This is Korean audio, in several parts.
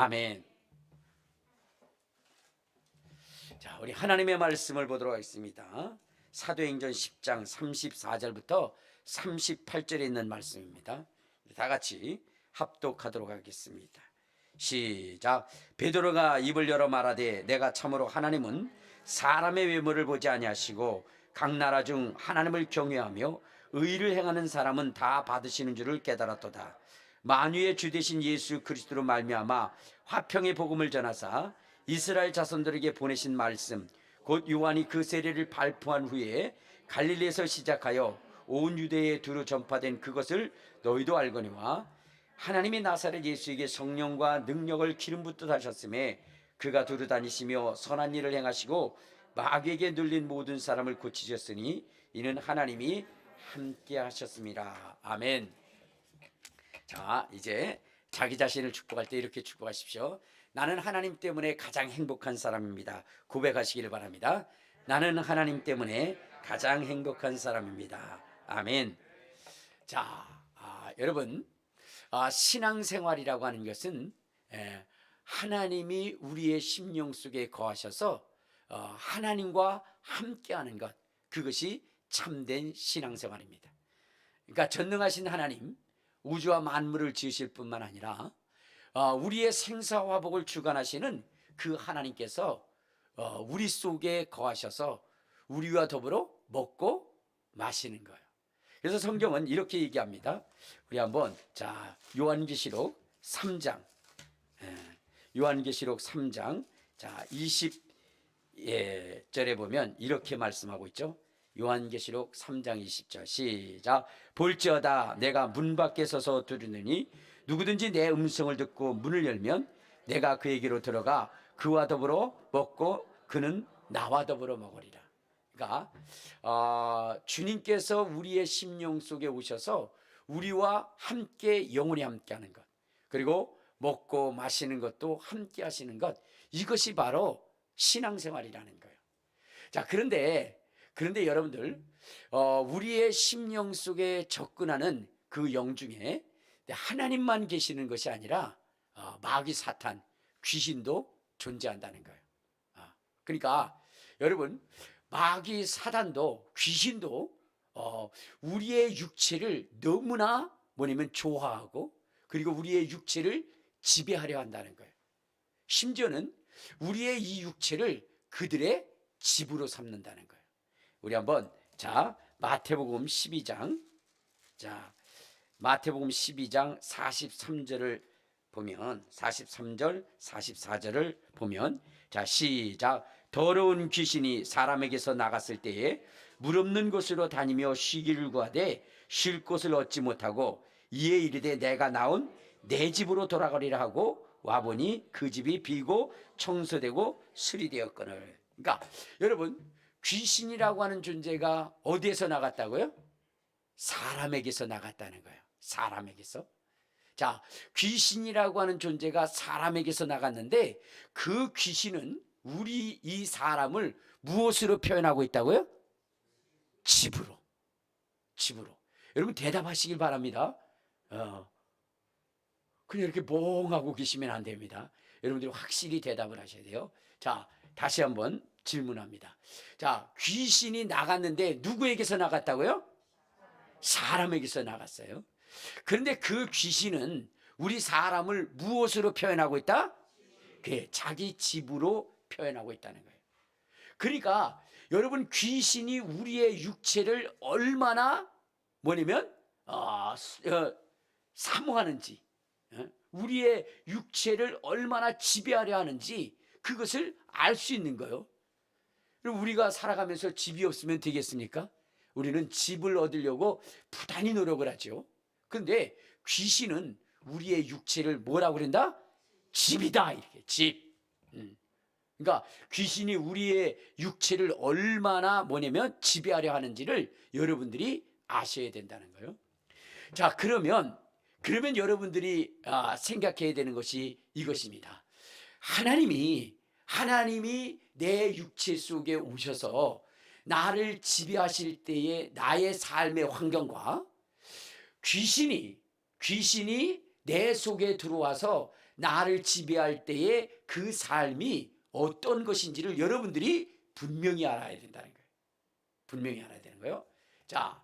아멘. 자, 우리 하나님의 말씀을 보도록 하겠습니다. 사도행전 10장 34절부터 38절에 있는 말씀입니다. 다 같이 합독하도록 하겠습니다. 시작. 베드로가 입을 열어 말하되 내가 참으로 하나님은 사람의 외모를 보지 아니하시고 각 나라 중 하나님을 경외하며 의를 행하는 사람은 다 받으시는 줄을 깨달았도다. 만유의 주 되신 예수 그리스도로 말미암아 화평의 복음을 전하사 이스라엘 자손들에게 보내신 말씀 곧 요한이 그 세례를 발표한 후에 갈릴리에서 시작하여 온 유대에 두루 전파된 그것을 너희도 알거니와 하나님이 나사렛 예수에게 성령과 능력을 기름 붓듯 하셨음에 그가 두루 다니시며 선한 일을 행하시고 마귀에게 눌린 모든 사람을 고치셨으니 이는 하나님이 함께 하셨습니다. 아멘. 자, 이제 자기 자신을 축복할 때 이렇게 축복하십시오. 나는 하나님 때문에 가장 행복한 사람입니다. 고백하시기를 바랍니다. 나는 하나님 때문에 가장 행복한 사람입니다. 아멘. 자, 여러분, 신앙생활이라고 하는 것은 하나님이 우리의 심령 속에 거하셔서 하나님과 함께하는 것, 그것이 참된 신앙생활입니다. 그러니까 전능하신 하나님, 우주와 만물을 지으실 뿐만 아니라 우리의 생사화복을 주관하시는 그 하나님께서 우리 속에 거하셔서 우리와 더불어 먹고 마시는 거예요. 그래서 성경은 이렇게 얘기합니다. 우리 한번 자 요한계시록 3장 요한계시록 3장 자 20절에 보면 이렇게 말씀하고 있죠. 요한계시록 3장 20절 시작. 볼지어다 내가 문 밖에 서서 두드리니 누구든지 내 음성을 듣고 문을 열면 내가 그에게로 들어가 그와 더불어 먹고 그는 나와 더불어 먹으리라. 그러니까 주님께서 우리의 심령 속에 오셔서 우리와 함께 영원히 함께하는 것, 그리고 먹고 마시는 것도 함께 하시는 것, 이것이 바로 신앙생활이라는 거예요. 자, 그런데 여러분들 우리의 심령 속에 접근하는 그 영 중에 하나님만 계시는 것이 아니라 마귀 사탄 귀신도 존재한다는 거예요. 그러니까 여러분 마귀 사단도 귀신도 우리의 육체를 너무나 뭐냐면 좋아하고 그리고 우리의 육체를 지배하려 한다는 거예요. 심지어는 우리의 이 육체를 그들의 집으로 삼는다는 거예요. 우리 한번 자 마태복음 12장 자 마태복음 12장 43절을 보면 43절 44절을 보면 자 시작. 더러운 귀신이 사람에게서 나갔을 때에 물 없는 곳으로 다니며 쉬기를 구하되 쉴 곳을 얻지 못하고 이에 이르되 내가 나온 내 집으로 돌아가리라 하고 와보니 그 집이 비고 청소되고 수리되었거늘. 그러니까 여러분 귀신이라고 하는 존재가 어디에서 나갔다고요? 사람에게서 나갔다는 거예요. 사람에게서. 자, 귀신이라고 하는 존재가 사람에게서 나갔는데 그 귀신은 우리 이 사람을 무엇으로 표현하고 있다고요? 집으로. 여러분 대답하시길 바랍니다. 그냥 이렇게 멍하고 계시면 안 됩니다. 여러분들이 확실히 대답을 하셔야 돼요. 자, 다시 한번 질문합니다. 자, 귀신이 나갔는데 누구에게서 나갔다고요? 사람에게서 나갔어요. 그런데 그 귀신은 우리 사람을 무엇으로 표현하고 있다? 자기 집으로 표현하고 있다는 거예요. 그러니까 여러분 귀신이 우리의 육체를 얼마나 뭐냐면 사모하는지, 우리의 육체를 얼마나 지배하려 하는지 그것을 알 수 있는 거예요. 그럼 우리가 살아가면서 집이 없으면 되겠습니까? 우리는 집을 얻으려고 부단히 노력을 하죠. 그런데 귀신은 우리의 육체를 뭐라고 그런다? 집이다. 이렇게 집. 그러니까 귀신이 우리의 육체를 얼마나 뭐냐면 지배하려 하는지를 여러분들이 아셔야 된다는 거예요. 자, 그러면 여러분들이 생각해야 되는 것이 이것입니다. 하나님이 내 육체 속에 오셔서 나를 지배하실 때의 나의 삶의 환경과 귀신이 내 속에 들어와서 나를 지배할 때의 그 삶이 어떤 것인지를 여러분들이 분명히 알아야 된다는 거예요. 분명히 알아야 되는 거예요. 자,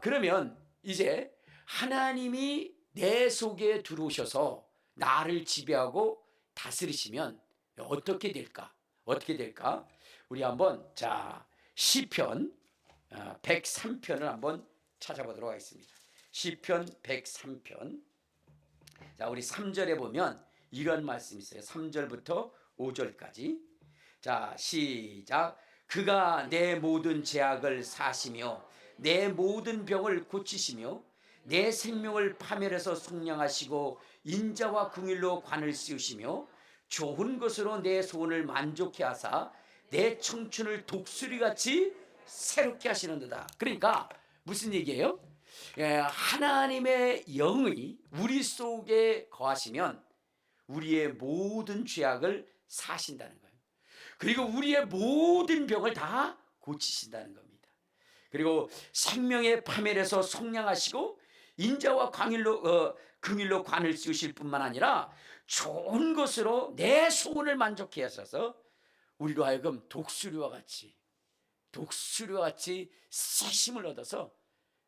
그러면 이제 하나님이 내 속에 들어오셔서 나를 지배하고 다스리시면 어떻게 될까? 어떻게 될까? 우리 한번 시편 103편을 한번 찾아보도록 하겠습니다. 시편 103편. 자, 우리 3절에 보면 이런 말씀이 있어요. 3절부터 5절까지. 자, 시작. 그가 내 모든 죄악을 사시며 내 모든 병을 고치시며 내 생명을 파멸해서 속량하시고 인자와 긍휼로 관을 씌우시며 좋은 것으로 내 소원을 만족해 하사 내 청춘을 독수리같이 새롭게 하시는도다. 그러니까 무슨 얘기예요? 하나님의 영이 우리 속에 거하시면 우리의 모든 죄악을 사신다는 거예요. 그리고 우리의 모든 병을 다 고치신다는 겁니다. 그리고 생명의 파멸에서 속량하시고 인자와 긍휼로 관을 씌우실 뿐만 아니라 좋은 것으로 내 소원을 만족해 하셔서 우리로 하여금 독수리와 같이 새 힘을 얻어서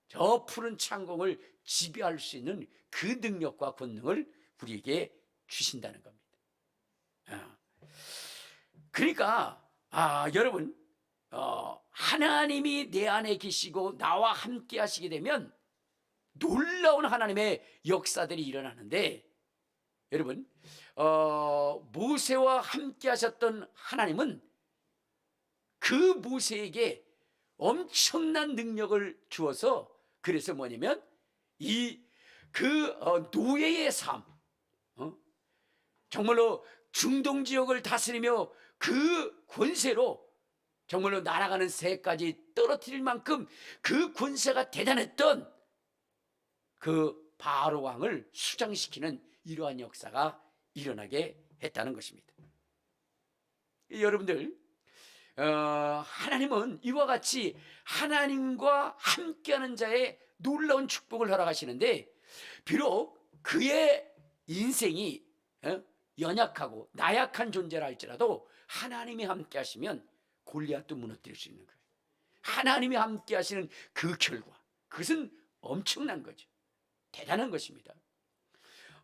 저 푸른 창공을 지배할 수 있는 그 능력과 권능을 우리에게 주신다는 겁니다. 그러니까 여러분, 하나님이 내 안에 계시고 나와 함께 하시게 되면 놀라운 하나님의 역사들이 일어나는데, 여러분, 모세와 함께 하셨던 하나님은 그 모세에게 엄청난 능력을 주어서, 그래서 뭐냐면 노예의 삶, 정말로 중동 지역을 다스리며 그 권세로 정말로 날아가는 새까지 떨어뜨릴 만큼 그 권세가 대단했던 그 바로 왕을 수장시키는 이러한 역사가 일어나게 했다는 것입니다. 여러분들, 하나님은 이와 같이 하나님과 함께하는 자의 놀라운 축복을 허락하시는데, 비록 그의 인생이 연약하고 나약한 존재라 할지라도 하나님이 함께 하시면 골리앗도 무너뜨릴 수 있는 거예요. 하나님이 함께 하시는 그 결과, 그것은 엄청난 거죠. 대단한 것입니다.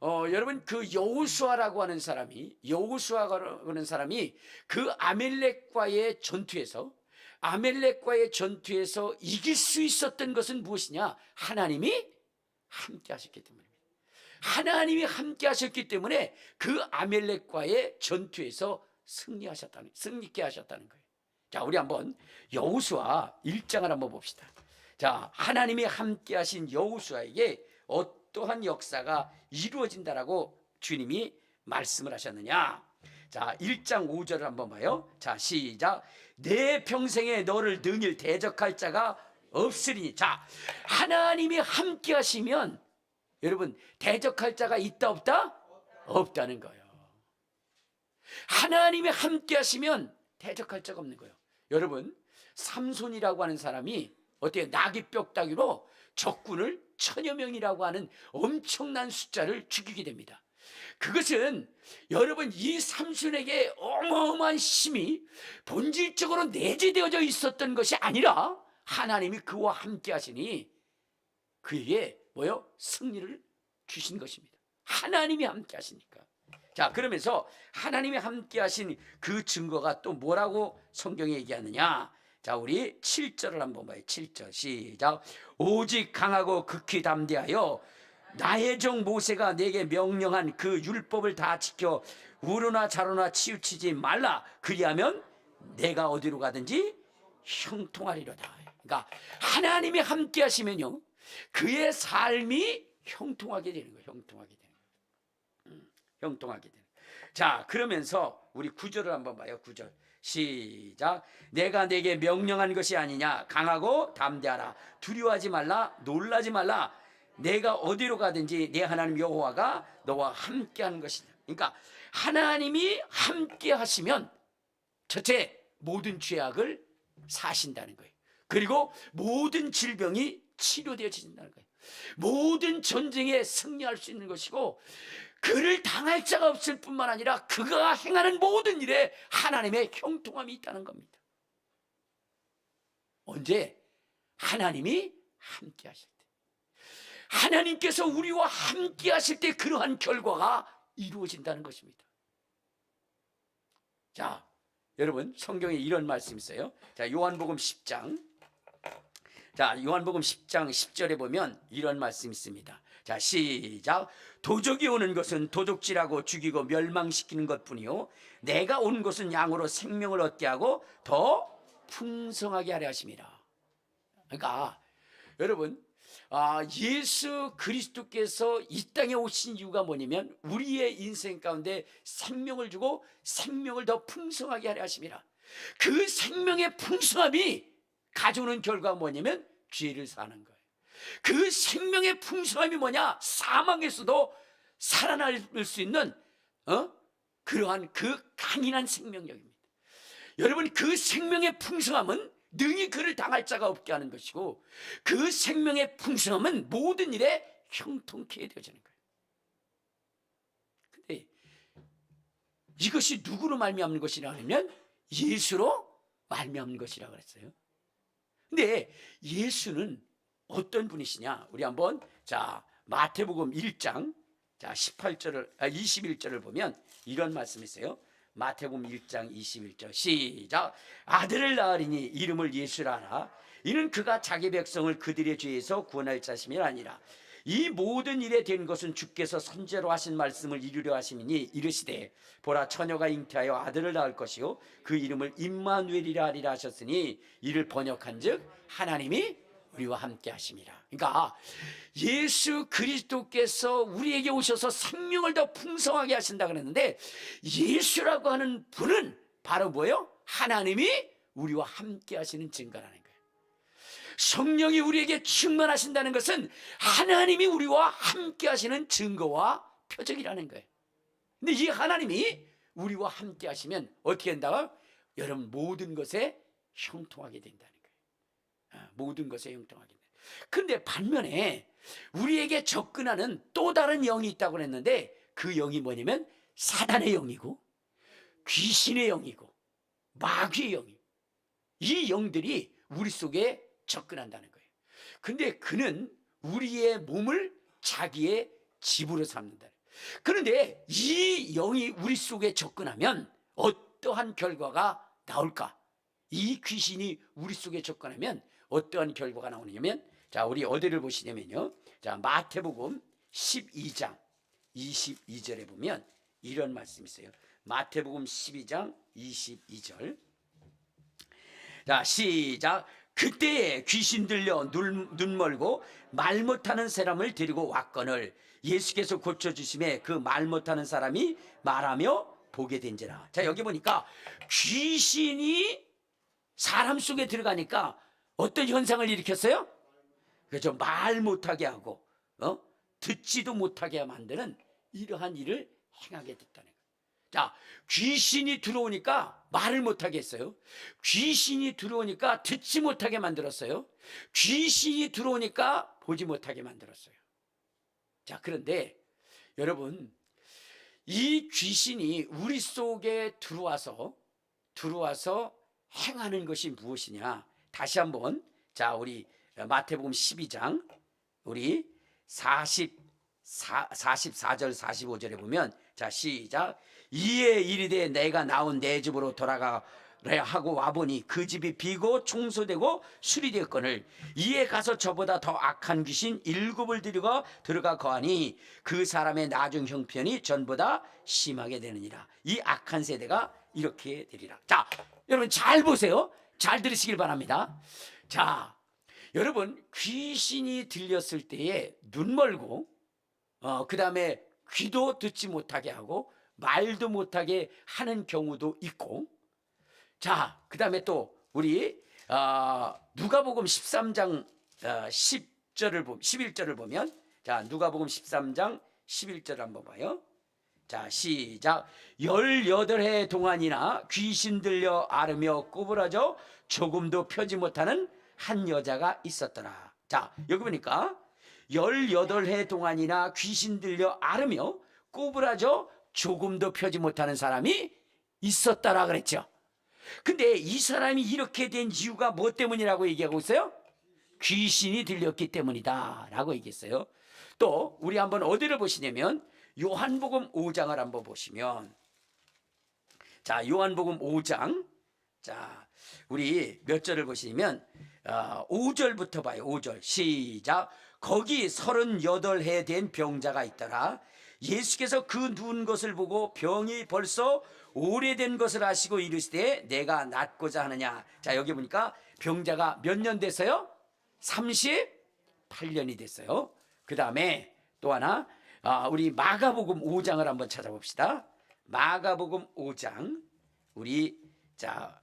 여러분, 그 여호수아라고 하는 사람이 그 아멜렉과의 전투에서 이길 수 있었던 것은 무엇이냐? 하나님이 함께 하셨기 때문입니다. 하나님이 함께 하셨기 때문에 그 아멜렉과의 전투에서 승리케 하셨다는 거예요. 자, 우리 한번 여호수아 1장을 한번 봅시다. 자, 하나님이 함께 하신 여호수아에게 어떠한 역사가 이루어진다라고 주님이 말씀을 하셨느냐? 자, 1장 5절을 한번 봐요. 자, 시작. 내 평생에 너를 능히 대적할 자가 없으리니. 자, 하나님이 함께 하시면 여러분, 대적할 자가 있다 없다? 없다는 거예요. 하나님이 함께 하시면 대적할 자가 없는 거예요. 여러분, 삼손이라고 하는 사람이 어때요? 나귀뼈따기로 적군을 1000여 명이라고 하는 엄청난 숫자를 죽이게 됩니다. 그것은 여러분, 이 삼손에게 어마어마한 힘이 본질적으로 내재되어져 있었던 것이 아니라 하나님이 그와 함께 하시니 그에게 승리를 주신 것입니다. 하나님이 함께 하시니까. 자, 그러면서 하나님이 함께 하신 그 증거가 또 뭐라고 성경에 얘기하느냐? 자, 우리 7절을 한번 봐요. 7절 시작. 오직 강하고 극히 담대하여 나의 종 모세가 내게 명령한 그 율법을 다 지켜 우로나 좌로나 치우치지 말라. 그리하면 내가 어디로 가든지 형통하리로다. 그러니까 하나님이 함께 하시면요, 그의 삶이 형통하게 되는 거예요. 형통하게 되는. 자, 그러면서 우리 9절을 한번 봐요. 9절 시작. 내가 내게 명령한 것이 아니냐? 강하고 담대하라. 두려워하지 말라. 놀라지 말라. 내가 어디로 가든지 내 하나님 여호와가 너와 함께하는 것이다. 그러니까 하나님이 함께 하시면 첫째, 모든 죄악을 사신다는 거예요. 그리고 모든 질병이 치료되어진다는 거예요. 모든 전쟁에 승리할 수 있는 것이고, 그를 당할 자가 없을 뿐만 아니라 그가 행하는 모든 일에 하나님의 형통함이 있다는 겁니다. 언제? 하나님이 함께 하실 때. 하나님께서 우리와 함께 하실 때 그러한 결과가 이루어진다는 것입니다. 자, 여러분, 성경에 이런 말씀이 있어요. 자, 요한복음 10장. 자, 요한복음 10장 10절에 보면 이런 말씀이 있습니다. 자, 시작. 도적이 오는 것은 도둑질하고 죽이고 멸망시키는 것뿐이요 내가 온 것은 양으로 생명을 얻게 하고 더 풍성하게 하려 하심이라. 그러니까 여러분, 예수 그리스도께서 이 땅에 오신 이유가 뭐냐면 우리의 인생 가운데 생명을 주고 생명을 더 풍성하게 하려 하심이라. 그 생명의 풍성함이 가져오는 결과가 뭐냐면 죄를 사는 거예요. 그 생명의 풍성함이 뭐냐? 사망에서도 살아날 수 있는 그러한 그 강인한 생명력입니다. 여러분, 그 생명의 풍성함은 능히 그를 당할 자가 없게 하는 것이고 그 생명의 풍성함은 모든 일에 형통케 되어지는 거예요. 근데 이것이 누구로 말미암는 것이라 하면 예수로 말미암는 것이라고 그랬어요. 근데 예수는 어떤 분이시냐? 우리 한번 자 마태복음 1장 자 21절을 보면 이런 말씀이 있어요. 마태복음 1장 21절 시작. 아들을 낳으리니 이름을 예수라 하라. 이는 그가 자기 백성을 그들의 죄에서 구원할 자심이 아니라 이 모든 일에 된 것은 주께서 선제로 하신 말씀을 이루려 하심이니 이르시되 보라 처녀가 잉태하여 아들을 낳을 것이요 그 이름을 임마누엘이라 하리라 하셨으니 이를 번역한즉 하나님이 우리와 함께 하심이라. 그러니까 예수 그리스도께서 우리에게 오셔서 생명을 더 풍성하게 하신다 그랬는데 예수라고 하는 분은 바로 뭐예요? 하나님이 우리와 함께 하시는 증거라는 거예요. 성령이 우리에게 충만하신다는 것은 하나님이 우리와 함께 하시는 증거와 표적이라는 거예요. 근데 이 하나님이 우리와 함께 하시면 어떻게 된다고? 여러분, 모든 것에 형통하게 된다는 거예요. 모든 것에 형통하게 된다. 근데 반면에 우리에게 접근하는 또 다른 영이 있다고 했는데 그 영이 뭐냐면 사단의 영이고 귀신의 영이고 마귀의 영이고 이 영들이 우리 속에 접근한다는 거예요. 근데 그는 우리의 몸을 자기의 집으로 삼는다. 그런데 이 영이 우리 속에 접근하면 어떠한 결과가 나올까? 이 귀신이 우리 속에 접근하면 어떠한 결과가 나오냐면 자, 우리 어디를 보시냐면요. 자, 마태복음 12장 22절에 보면 이런 말씀이 있어요. 마태복음 12장 22절. 자, 시작. 그때에 귀신 들려 눈 멀고 말 못하는 사람을 데리고 왔거늘 예수께서 고쳐주심에 그 말 못하는 사람이 말하며 보게 된지라. 자, 여기 보니까 귀신이 사람 속에 들어가니까 어떤 현상을 일으켰어요? 그렇죠. 말 못하게 하고 듣지도 못하게 만드는 이러한 일을 행하게 됐다는 거예요. 자, 귀신이 들어오니까 말을 못하게 했어요. 귀신이 들어오니까 듣지 못하게 만들었어요. 귀신이 들어오니까 보지 못하게 만들었어요. 자, 그런데 여러분, 이 귀신이 우리 속에 들어와서 행하는 것이 무엇이냐? 다시 한번 자, 우리 마태복음 12장 우리 44절 45절에 보면 자, 시작. 이에 이르되 내가 나온 내 집으로 돌아가려 하고 와보니 그 집이 비고 청소되고 수리되었거늘 이에 가서 저보다 더 악한 귀신 7을 들이고 들어가 거하니 그 사람의 나중 형편이 전보다 심하게 되느니라. 이 악한 세대가 이렇게 되리라. 자, 여러분 잘 보세요. 잘 들으시길 바랍니다. 자, 여러분, 귀신이 들렸을 때에 눈 멀고 그 다음에 귀도 듣지 못하게 하고 말도 못하게 하는 경우도 있고, 자, 그 다음에 또 우리 누가복음 13장 11절을 보면 자, 누가복음 13장 11절 한번 봐요. 자, 시작. 18해 동안이나 귀신 들려 앓으며 구부러져 조금도 펴지 못하는 한 여자가 있었더라. 자, 여기 보니까 18해 동안이나 귀신 들려 앓으며 꼬부라져 조금도 펴지 못하는 사람이 있었다라 그랬죠. 근데 이 사람이 이렇게 된 이유가 뭐 때문이라고 얘기하고 있어요? 귀신이 들렸기 때문이다 라고 얘기했어요. 또 우리 한번 어디를 보시냐면 요한복음 5장을 한번 보시면, 자, 요한복음 5장, 자, 우리 몇 절을 보시면 5절부터 봐요. 5절 시작. 거기 38해 된 병자가 있더라. 예수께서 그 누운 것을 보고 병이 벌써 오래된 것을 아시고 이르시되 내가 낫고자 하느냐. 자, 여기 보니까 병자가 몇 년 됐어요? 38년이 됐어요. 그 다음에 또 하나, 우리 마가복음 5장을 한번 찾아봅시다. 마가복음 5장 우리 자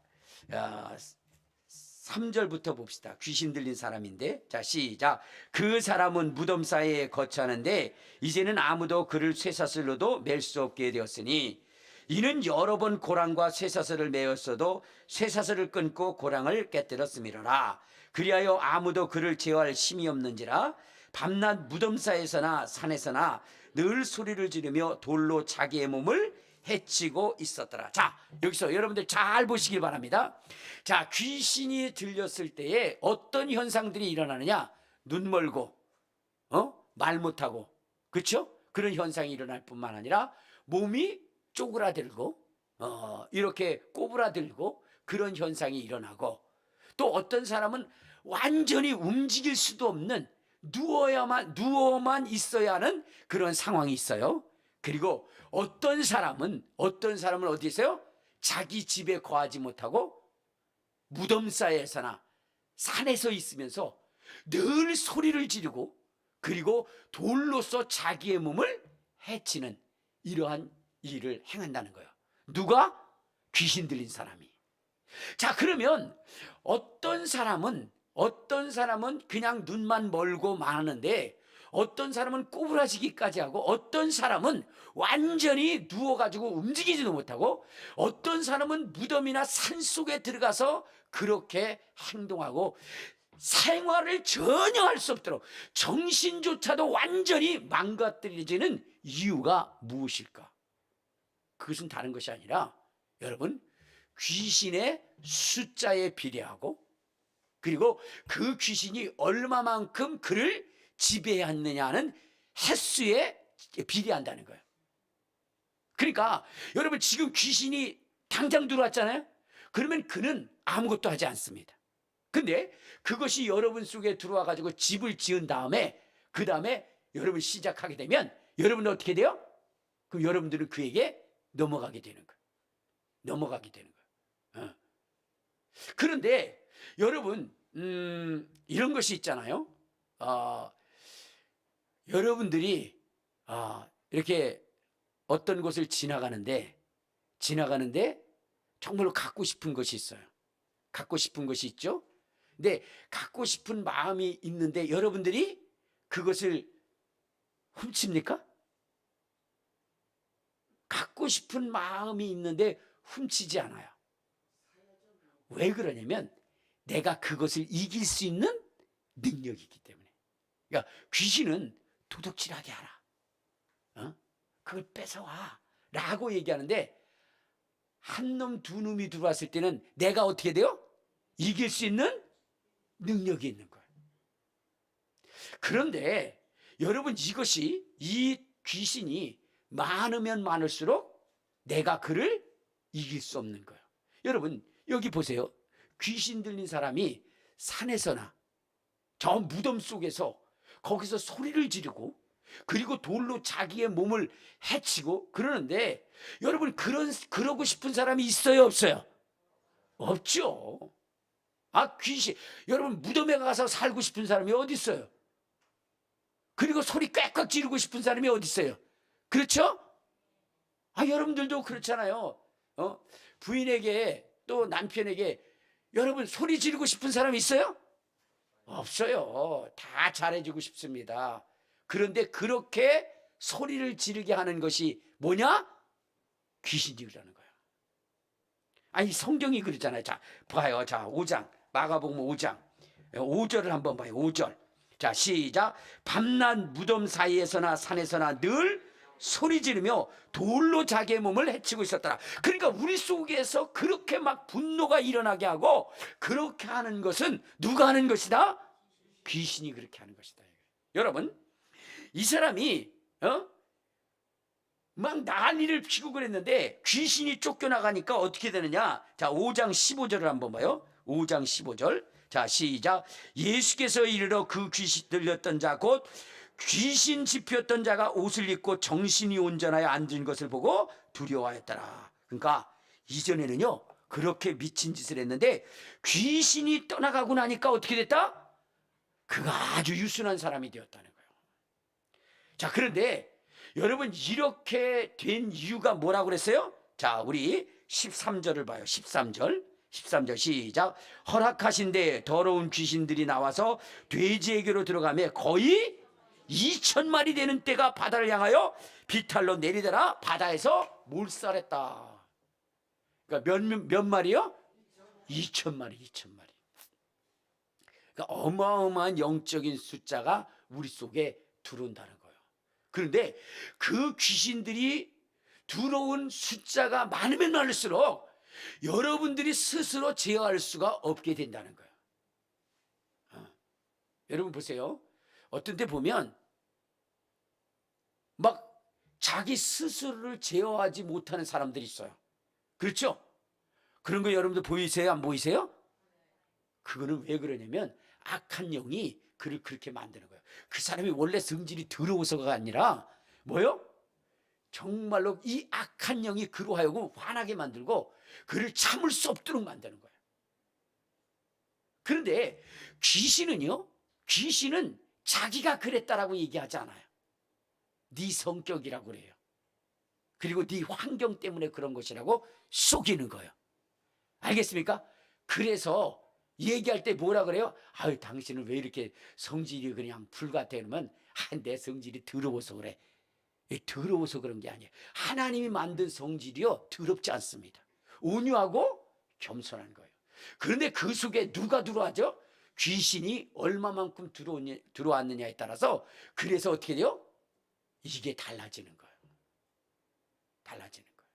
3절부터 봅시다. 귀신 들린 사람인데, 자 시작. 그 사람은 무덤 사이에 거처하는데 이제는 아무도 그를 쇠사슬로도 맬 수 없게 되었으니 이는 여러 번 고랑과 쇠사슬을 메었어도 쇠사슬을 끊고 고랑을 깨뜨렸음이로라. 그리하여 아무도 그를 제어할 힘이 없는지라. 밤낮 무덤 사이에서나 산에서나 늘 소리를 지르며 돌로 자기의 몸을 해치고 있었더라. 자, 여기서 여러분들 잘 보시길 바랍니다. 자, 귀신이 들렸을 때에 어떤 현상들이 일어나느냐? 눈 멀고 말 못하고, 그렇죠? 그런 현상이 일어날 뿐만 아니라 몸이 쪼그라들고 이렇게 꼬부라들고 그런 현상이 일어나고, 또 어떤 사람은 완전히 움직일 수도 없는 누워만 있어야 하는 그런 상황이 있어요. 그리고 어떤 사람은 어디 있어요? 자기 집에 거하지 못하고 무덤사이에서나 산에서 있으면서 늘 소리를 지르고 그리고 돌로서 자기의 몸을 해치는 이러한 일을 행한다는 거예요. 누가? 귀신 들린 사람이. 자, 그러면 어떤 사람은 그냥 눈만 멀고 마는데, 어떤 사람은 꼬부라지기까지 하고, 어떤 사람은 완전히 누워가지고 움직이지도 못하고, 어떤 사람은 무덤이나 산속에 들어가서 그렇게 행동하고 생활을 전혀 할 수 없도록 정신조차도 완전히 망가뜨려지는 이유가 무엇일까? 그것은 다른 것이 아니라, 여러분, 귀신의 숫자에 비례하고, 그리고 그 귀신이 얼마만큼 그를 지배했느냐는 횟수에 비례한다는 거예요. 그러니까 여러분, 지금 귀신이 당장 들어왔잖아요. 그러면 그는 아무것도 하지 않습니다. 근데 그것이 여러분 속에 들어와 가지고 집을 지은 다음에, 그 다음에 여러분 시작하게 되면 여러분은 어떻게 돼요? 그럼 여러분들은 그에게 넘어가게 되는 거예요. 그런데 여러분, 이런 것이 있잖아요. 여러분들이 이렇게 어떤 곳을 지나가는데 정말로 갖고 싶은 것이 있어요. 갖고 싶은 것이 있죠. 근데 갖고 싶은 마음이 있는데 여러분들이 그것을 훔칩니까? 갖고 싶은 마음이 있는데 훔치지 않아요. 왜 그러냐면 내가 그것을 이길 수 있는 능력이기 때문에. 그러니까 귀신은 도둑질하게 하라, 그걸 뺏어와 라고 얘기하는데, 한 놈 두 놈이 들어왔을 때는 내가 어떻게 돼요? 이길 수 있는 능력이 있는 거예요. 그런데 여러분, 이 귀신이 많으면 많을수록 내가 그를 이길 수 없는 거예요. 여러분, 여기 보세요. 귀신 들린 사람이 산에서나 저 무덤 속에서 거기서 소리를 지르고 그리고 돌로 자기의 몸을 해치고 그러는데, 여러분, 그러고 싶은 사람이 있어요, 없어요? 없죠. 귀신, 여러분, 무덤에 가서 살고 싶은 사람이 어디 있어요? 그리고 소리 꽥꽥 지르고 싶은 사람이 어디 있어요? 그렇죠? 여러분들도 그렇잖아요. 부인에게 또 남편에게 여러분 소리 지르고 싶은 사람 있어요? 없어요. 다 잘해주고 싶습니다. 그런데 그렇게 소리를 지르게 하는 것이 뭐냐? 귀신이라는 거예요. 성경이 그러잖아요. 자, 봐요. 자, 5장, 마가복음 5장 5절을 한번 봐요. 5절. 자, 시작. 밤낮 무덤 사이에서나 산에서나 늘 소리 지르며 돌로 자기의 몸을 해치고 있었더라. 그러니까 우리 속에서 그렇게 막 분노가 일어나게 하고 그렇게 하는 것은 누가 하는 것이다? 귀신이 그렇게 하는 것이다. 여러분, 이 사람이 막 난리를 피고 그랬는데 귀신이 쫓겨나가니까 어떻게 되느냐? 자, 5장 15절을 한번 봐요. 5장 15절. 자, 시작. 예수께서 이르러 그 귀신 들렸던 자 곧 귀신 집혔던 자가 옷을 입고 정신이 온전하여 앉은 것을 보고 두려워하였더라. 그러니까 이전에는요 그렇게 미친 짓을 했는데 귀신이 떠나가고 나니까 어떻게 됐다? 그가 아주 유순한 사람이 되었다는 거예요. 자, 그런데 여러분, 이렇게 된 이유가 뭐라고 그랬어요? 자, 우리 13절을 봐요. 13절 시작. 허락하신데 더러운 귀신들이 나와서 돼지에게로 들어가며 거의 2,000마리 되는 떼가 바다를 향하여 비탈로 내리더라. 바다에서 몰살했다. 그러니까 몇 마리요? 2,000마리. 그러니까 어마어마한 영적인 숫자가 우리 속에 들어온다는 거예요. 그런데 그 귀신들이 들어온 숫자가 많으면 많을수록 여러분들이 스스로 제어할 수가 없게 된다는 거예요. 여러분 보세요. 어떤 때 보면 막 자기 스스로를 제어하지 못하는 사람들이 있어요. 그렇죠? 그런 거 여러분들 보이세요? 안 보이세요? 그거는 왜 그러냐면 악한 영이 그를 그렇게 만드는 거예요. 그 사람이 원래 성질이 더러워서가 아니라 뭐요? 정말로 이 악한 영이 그로 하여금 화나게 만들고 그를 참을 수 없도록 만드는 거예요. 그런데 귀신은요, 귀신은 자기가 그랬다라고 얘기하지 않아요. 네 성격이라고 그래요. 그리고 네 환경 때문에 그런 것이라고 속이는 거예요. 알겠습니까? 그래서 얘기할 때 뭐라 그래요? 아유, 당신은 왜 이렇게 성질이 그냥 불같아? 그러면 내 성질이 더러워서 그래. 더러워서 그런 게 아니에요. 하나님이 만든 성질이요 더럽지 않습니다. 온유하고 겸손한 거예요. 그런데 그 속에 누가 들어와죠? 귀신이 얼마만큼 들어왔느냐에 따라서 그래서 어떻게 돼요? 이게 달라지는 거예요. 달라지는 거예요.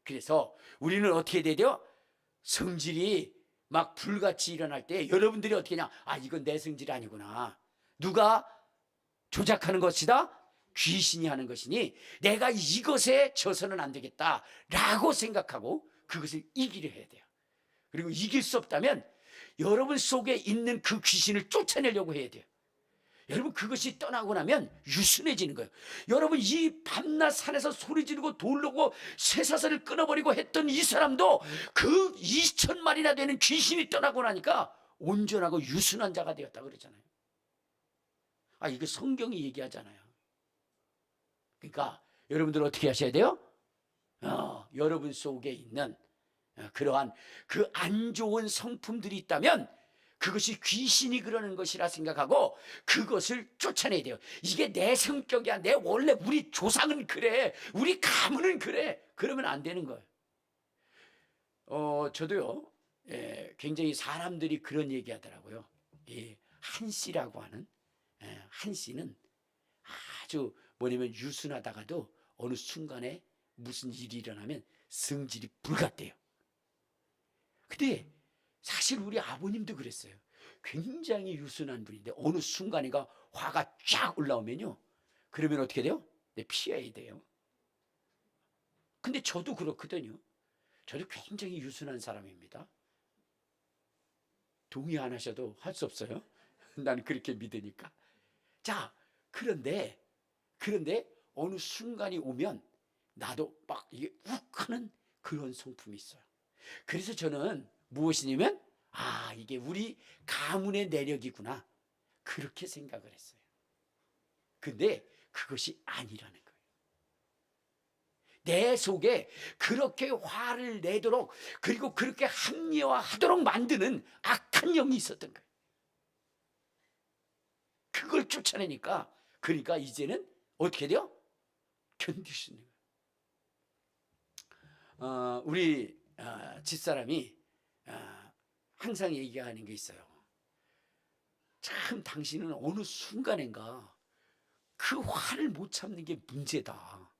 그래서 우리는 어떻게 되죠? 성질이 막 불같이 일어날 때 여러분들이 어떻게 하냐? 아, 이건 내 성질이 아니구나. 누가 조작하는 것이다? 귀신이 하는 것이니 내가 이것에 져서는 안 되겠다라고 생각하고 그것을 이기려 해야 돼요. 그리고 이길 수 없다면 여러분 속에 있는 그 귀신을 쫓아내려고 해야 돼요. 여러분, 그것이 떠나고 나면 유순해지는 거예요. 여러분, 이 밤낮 산에서 소리 지르고 돌르고 쇠사슬을 끊어버리고 했던 이 사람도 그 2,000마리나 되는 귀신이 떠나고 나니까 온전하고 유순한 자가 되었다 그러잖아요. 아, 이거 성경이 얘기하잖아요. 그러니까 여러분들 어떻게 하셔야 돼요? 여러분 속에 있는 그러한 그 안 좋은 성품들이 있다면 그것이 귀신이 그러는 것이라 생각하고 그것을 쫓아내야 돼요. 이게 내 성격이야. 원래 우리 조상은 그래. 우리 가문은 그래. 그러면 안 되는 거예요. 저도요, 굉장히 사람들이 그런 얘기 하더라고요. 한 씨라고 하는, 한 씨는 아주 뭐냐면 유순하다가도 어느 순간에 무슨 일이 일어나면 성질이 불같대요. 근데 사실 우리 아버님도 그랬어요. 굉장히 유순한 분인데 어느 순간에가 화가 쫙 올라오면요, 그러면 어떻게 돼요? 피해야 돼요. 근데 저도 그렇거든요. 저도 굉장히 유순한 사람입니다. 동의 안 하셔도 할 수 없어요. 나는 그렇게 믿으니까. 자, 그런데 어느 순간이 오면 나도 막 이게 욱 하는 그런 성품이 있어요. 그래서 저는 무엇이냐면 이게 우리 가문의 내력이구나, 그렇게 생각을 했어요. 근데 그것이 아니라는 거예요. 내 속에 그렇게 화를 내도록 그리고 그렇게 합리화하도록 만드는 악한 영이 있었던 거예요. 그걸 쫓아내니까 그러니까 이제는 어떻게 돼요? 견딜 수 있는 거예요. 우리 집사람이 항상 얘기하는 게 있어요. 참, 당신은 어느 순간인가 그 화를 못 참는 게 문제다.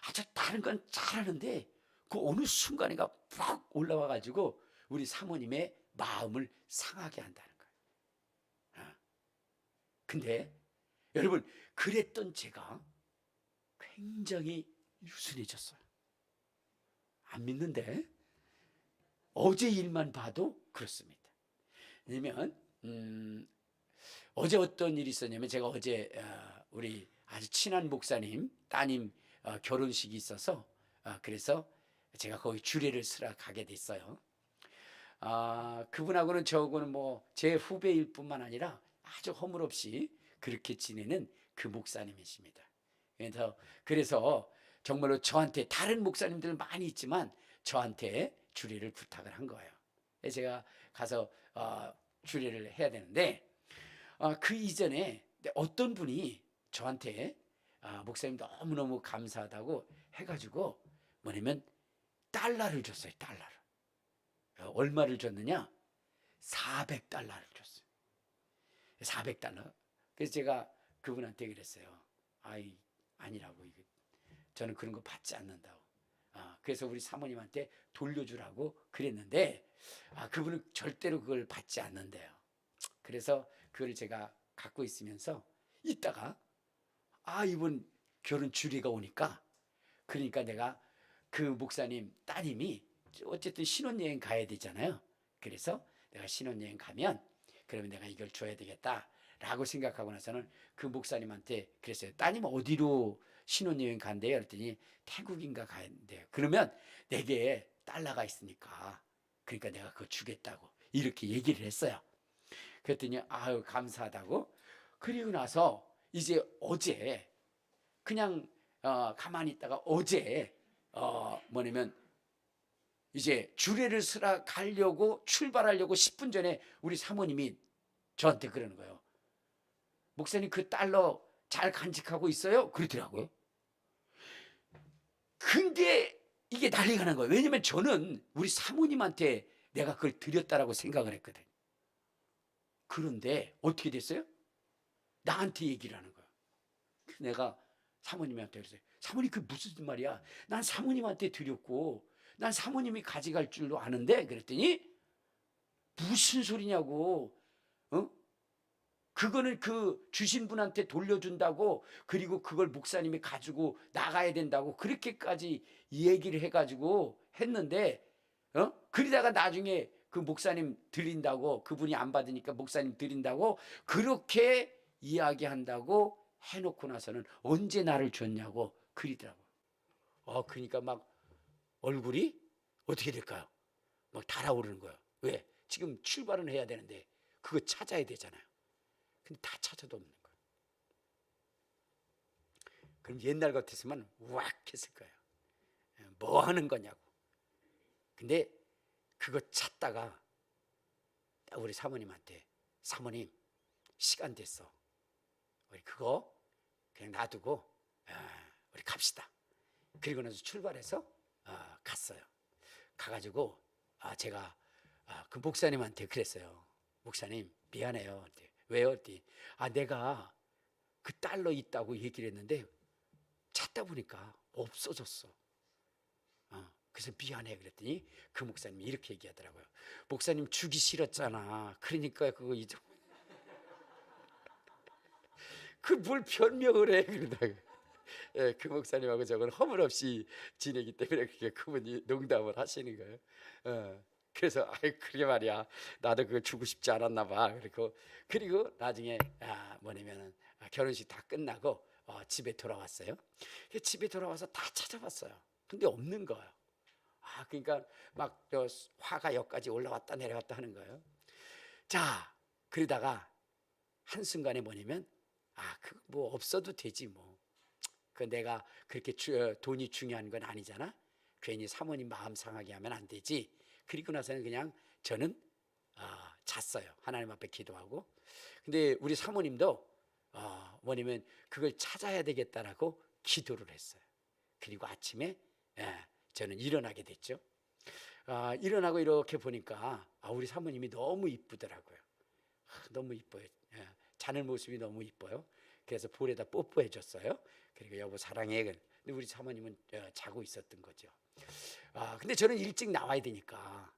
아주 다른 건 잘하는데 그 어느 순간에가 팍 올라와 가지고 우리 사모님의 마음을 상하게 한다는 거예요. 근데 여러분, 그랬던 제가 굉장히 유순해졌어요. 안 믿는데 어제 일만 봐도 그렇습니다. 왜냐면 어제 어떤 일이 있었냐면, 제가 어제 우리 아주 친한 목사님 따님 결혼식이 있어서 그래서 제가 거기 주례를 쓰러 가게 됐어요. 그분하고는 저하고는 뭐 제 후배일 뿐만 아니라 아주 허물없이 그렇게 지내는 그 목사님이십니다. 그래서 정말로 저한테, 다른 목사님들 많이 있지만 저한테 주례를 부탁을 한 거예요. 제가 가서 주례를 해야 되는데, 그 이전에 어떤 분이 저한테 목사님 너무너무 감사하다고 해가지고 뭐냐면 달러를 줬어요. 달러를. 얼마를 줬느냐? 400달러를 줬어요. 400달러. 그래서 제가 그분한테 그랬어요. 아니라고, 이게 저는 그런 거 받지 않는다고. 그래서 우리 사모님한테 돌려주라고 그랬는데, 그분은 절대로 그걸 받지 않는데요. 그래서 그걸 제가 갖고 있으면서 있다가 이번 결혼 주례가 오니까, 그러니까 내가 그 목사님 따님이 어쨌든 신혼여행 가야 되잖아요. 그래서 내가 신혼여행 가면 그러면 내가 이걸 줘야 되겠다라고 생각하고 나서는 그 목사님한테 그랬어요. 따님 어디로 신혼여행 간대요? 그랬더니 태국인가 가는데요. 그러면 내게 달러가 있으니까, 그러니까 내가 그거 주겠다고 이렇게 얘기를 했어요. 그랬더니 아유 감사하다고. 그리고 나서 이제 어제 그냥 가만히 있다가 어제 뭐냐면 이제 주례를 쓰러 가려고 출발하려고 10분 전에 우리 사모님이 저한테 그러는 거예요. 목사님 그 달러 잘 간직하고 있어요? 그러더라고요. 근데 이게 난리가 난 거예요. 왜냐면 저는 우리 사모님한테 내가 그걸 드렸다라고 생각을 했거든요. 그런데 어떻게 됐어요? 나한테 얘기를 하는 거예요. 내가 사모님한테 그랬어요. 사모님 그 무슨 말이야? 난 사모님한테 드렸고 난 사모님이 가져갈 줄로 아는데. 그랬더니 무슨 소리냐고. 그거는 그 주신 분한테 돌려준다고, 그리고 그걸 목사님이 가지고 나가야 된다고 그렇게까지 얘기를 해가지고 했는데, 그러다가 나중에 그 목사님 드린다고, 그분이 안 받으니까 목사님 드린다고 그렇게 이야기한다고 해놓고 나서는 언제 나를 줬냐고 그러더라고요. 그러니까 막 얼굴이 어떻게 될까요? 막 달아오르는 거예요. 왜? 지금 출발은 해야 되는데 그거 찾아야 되잖아요. 근데 다 찾아도 없는 거예요. 그럼 옛날 같았으면 우악 했을 거예요. 뭐 하는 거냐고. 근데 그거 찾다가 우리 사모님한테, 사모님 시간 됐어, 우리 그거 그냥 놔두고 우리 갑시다. 그리고 나서 출발해서 갔어요. 가가지고 제가 그 목사님한테 그랬어요. 목사님 미안해요. 왜요? 내가 그 달러 있다고 얘기를 했는데 찾다 보니까 없어졌어. 그래서 미안해. 그랬더니 그 목사님이 이렇게 얘기하더라고요. 목사님 주기 싫었잖아. 그러니까 그거 이제 그 뭘 변명을 해. 그러다가 그 목사님하고 저건 허물없이 지내기 때문에 그렇게 그분이 농담을 하시는 거예요. 그래서 그게 말이야, 나도 그거 주고 싶지 않았나 봐. 그리고 나중에 뭐냐면은 결혼식 다 끝나고 집에 돌아왔어요. 집에 돌아와서 다 찾아봤어요. 근데 없는 거예요. 그러니까 막 화가 여기까지 올라왔다 내려왔다 하는 거예요. 자, 그러다가 한순간에 뭐냐면 그 뭐 없어도 되지 뭐. 그 내가 그렇게 돈이 중요한 건 아니잖아. 괜히 사모님 마음 상하게 하면 안 되지. 그리고 나서는 그냥 저는 잤어요. 하나님 앞에 기도하고. 근데 우리 사모님도 뭐냐면 그걸 찾아야 되겠다라고 기도를 했어요. 그리고 아침에 저는 일어나게 됐죠. 일어나고 이렇게 보니까 우리 사모님이 너무 이쁘더라고요. 너무 이뻐요. 자는 모습이 너무 이뻐요. 그래서 볼에다 뽀뽀해 줬어요. 그리고 여보 사랑해. 근데 우리 사모님은 자고 있었던 거죠. 근데 저는 일찍 나와야 되니까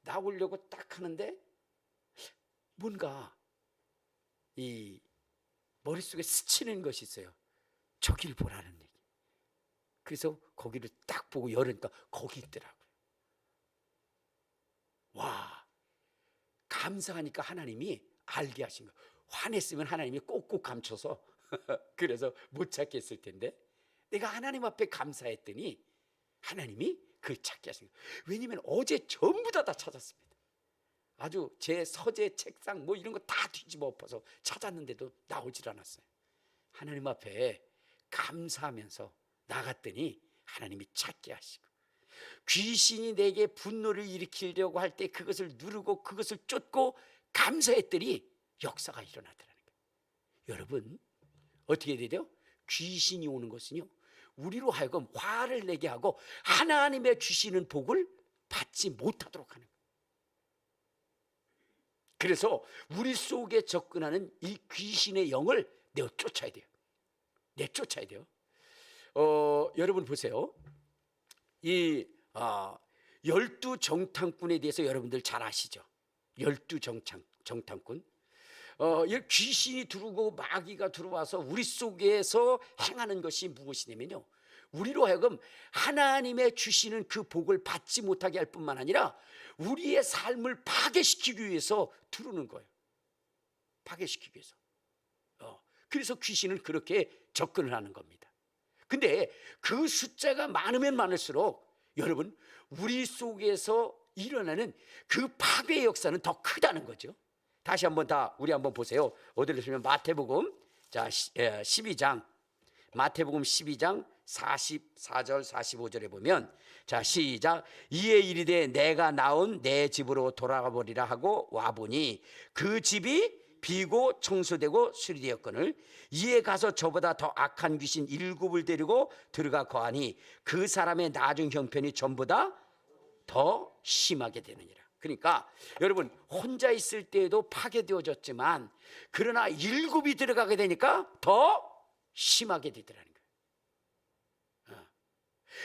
나오려고 딱 하는데 뭔가 이 머릿속에 스치는 것이 있어요. 저길 보라는 얘기. 그래서 거기를 딱 보고 열으니까 거기 있더라고요. 와, 감사하니까 하나님이 알게 하신 거예요. 화냈으면 하나님이 꼭꼭 감춰서 그래서 못 찾겠을 텐데 내가 하나님 앞에 감사했더니 하나님이 그 찾게 하신 거예요. 왜냐면 어제 전부 다 찾았습니다. 아주 제 서재, 책상 뭐 이런 거 다 뒤집어 엎어서 찾았는데도 나오질 않았어요. 하나님 앞에 감사하면서 나갔더니 하나님이 찾게 하시고, 귀신이 내게 분노를 일으키려고 할 때 그것을 누르고 그것을 쫓고 감사했더니 역사가 일어나더라는 거예요. 여러분, 어떻게 되죠? 귀신이 오는 것은요, 우리로 하여금 화를 내게 하고 하나님의 주시는 복을 받지 못하도록 하는 거예요. 그래서 우리 속에 접근하는 이 귀신의 영을 내어 쫓아야 돼요. 내쫓아야 돼요. 여러분 보세요. 이 12정탐꾼에 대해서 여러분들 잘 아시죠? 12정탐꾼. 귀신이 들어오고 마귀가 들어와서 우리 속에서 행하는 것이 무엇이냐면요, 우리로 하여금 하나님의 주시는 그 복을 받지 못하게 할 뿐만 아니라 우리의 삶을 파괴시키기 위해서 들어오는 거예요. 파괴시키기 위해서. 그래서 귀신은 그렇게 접근을 하는 겁니다. 근데 그 숫자가 많으면 많을수록 여러분, 우리 속에서 일어나는 그 파괴의 역사는 더 크다는 거죠. 다시 한번 우리 한번 보세요. 어디를 보면 마태복음 12장, 마태복음 12장 44절 45절에 보면, 자 시작. 이에 이르되 내가 나온 내 집으로 돌아가 보리라 하고 와보니 그 집이 비고 청소되고 수리되었거늘 이에 가서 저보다 더 악한 귀신 7을 데리고 들어가 거하니 그 사람의 나중 형편이 전보다 더 심하게 되느니라. 그러니까 여러분, 혼자 있을 때에도 파괴되어졌지만 그러나 7이 들어가게 되니까 더 심하게 되더라는 거예요.